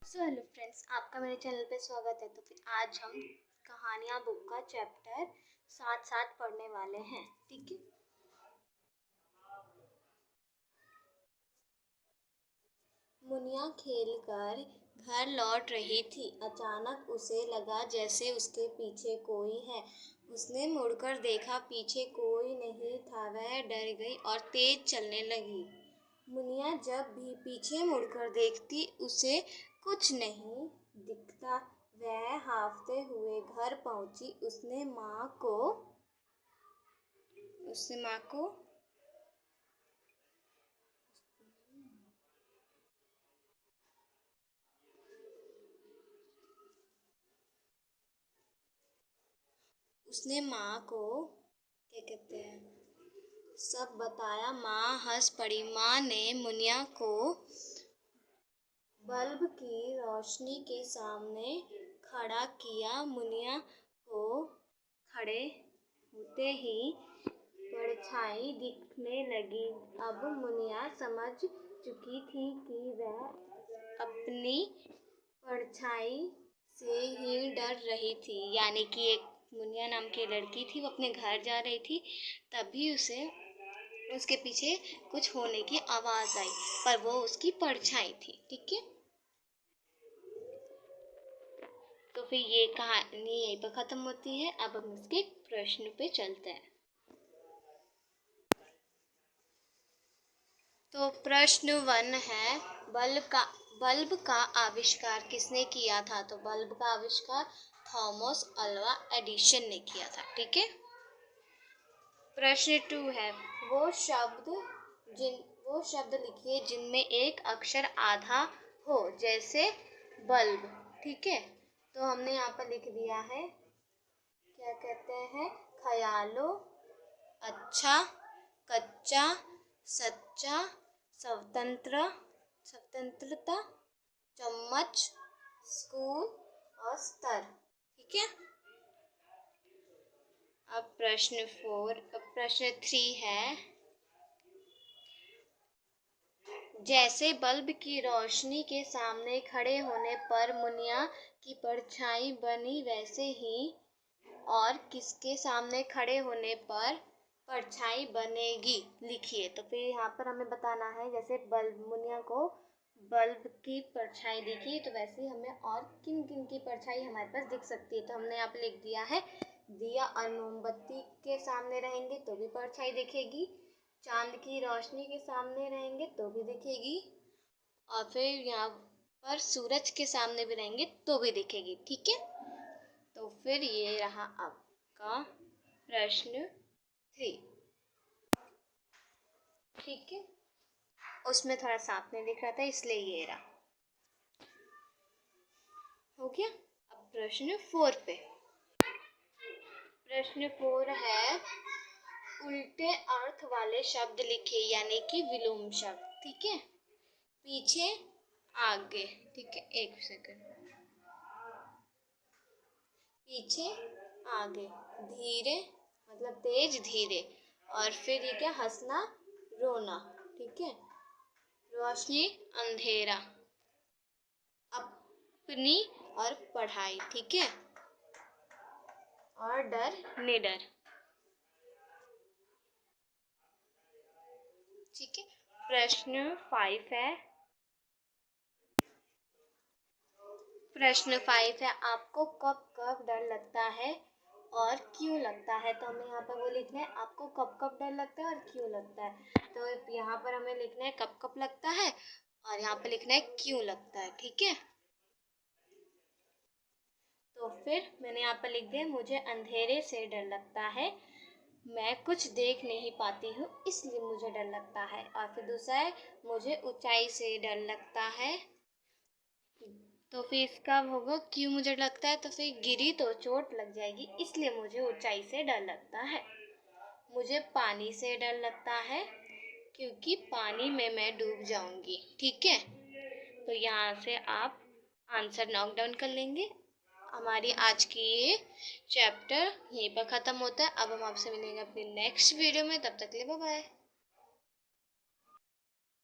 So hello friends, आपका मेरे channel पे स्वागत है। तो फिर आज हम कहानियाँ बुक का चैप्टर साथ साथ पढ़ने वाले हैं। ठीक है। मुनिया खेलकर घर लौट रही थी। अचानक उसे लगा जैसे उसके पीछे कोई है। उसने मुड़कर देखा, पीछे कोई नहीं था। वह डर गई और तेज चलने लगी। मुनिया जब भी पीछे मुड़कर देखती उसे कुछ नहीं दिखता। वह हांफते हुए घर पहुंची। उसने माँ को क्या कहते हैं सब बताया। माँ हंस पड़ी। माँ ने मुनिया को बल्ब की रोशनी के सामने खड़ा किया। मुनिया को खड़े होते ही परछाई दिखने लगी। अब मुनिया समझ चुकी थी कि वह अपनी परछाई से ही डर रही थी। यानी कि एक मुनिया नाम की लड़की थी, वो अपने घर जा रही थी। तभी उसके पीछे कुछ होने की आवाज आई, पर वो उसकी परछाई थी। ठीक है। तो फिर ये कहानी यहीं पर खत्म होती है। अब हम इसके प्रश्न पे चलते हैं। तो प्रश्न 1 है, बल्ब का आविष्कार किसने किया था? तो बल्ब का आविष्कार थॉमस अल्वा एडिसन ने किया था। ठीक है। प्रश्न 2 है, वो शब्द लिखिए जिनमें एक अक्षर आधा हो, जैसे बल्ब। ठीक है। तो हमने यहाँ पर लिख दिया है, क्या कहते हैं, ख्यालो, अच्छा, कच्चा, सच्चा, स्वतंत्रता, चम्मच, स्कूल और स्तर। ठीक है। अब प्रश्न 3 है, जैसे बल्ब की रोशनी के सामने खड़े होने पर मुनिया की परछाई बनी, वैसे ही और किसके सामने खड़े होने पर परछाई बनेगी? लिखिए। तो फिर यहाँ पर हमें बताना है, जैसे मुनिया को बल्ब की परछाई दिखी, तो वैसे ही हमें और किन किन की परछाई हमारे पास दिख सकती है। तो हमने यहाँ पर लिख दिया है, दिया और मोमबत्ती के सामने रहेंगे तो भी परछाई दिखेगी, चांद की रोशनी के सामने रहेंगे तो भी दिखेगी, और फिर यहाँ पर सूरज के सामने भी रहेंगे तो भी दिखेगी। ठीक है। तो फिर ये रहा आपका प्रश्न 3। ठीक है। उसमें थोड़ा साफ नहीं दिख रहा था, इसलिए ये रहा। हो गया। अब प्रश्न 4 पे। प्रश्न 4 है, उल्टे अर्थ वाले शब्द लिखे, यानी कि विलोम शब्द। ठीक है। पीछे, आगे। ठीक है, एक सेकंड। पीछे, आगे, धीरे मतलब तेज, धीरे, और फिर ये क्या, हंसना, रोना। ठीक है। रोशनी, अंधेरा, अपनी और पढ़ाई। ठीक है। और डर, निडर। ठीक है। प्रश्न 5 है, आपको कब कब डर लगता है और क्यों लगता है? तो हमें यहाँ पर वो लिखना है, आपको कब कब डर लगता है और क्यों लगता है। तो यहाँ पर हमें लिखना है कब कब लगता है, और यहाँ पर लिखना है क्यों लगता है। ठीक है। तो फिर मैंने यहाँ पर लिख दिया, मुझे अंधेरे से डर लगता है, मैं कुछ देख नहीं पाती हूँ इसलिए मुझे डर लगता है। और फिर दूसरा है, मुझे ऊंचाई से डर लगता है। तो फिर इसका होगा, क्यों मुझे लगता है, तो फिर गिरी तो चोट लग जाएगी इसलिए मुझे ऊंचाई से डर लगता है। मुझे पानी से डर लगता है क्योंकि पानी में मैं डूब जाऊंगी। ठीक है। तो यहाँ से आप आंसर नोट डाउन कर लेंगे। हमारी आज की ये चैप्टर यहीं पर ख़त्म होता है। अब हम आपसे मिलेंगे अपनी नेक्स्ट वीडियो में। तब तक के लिए बाय बाय।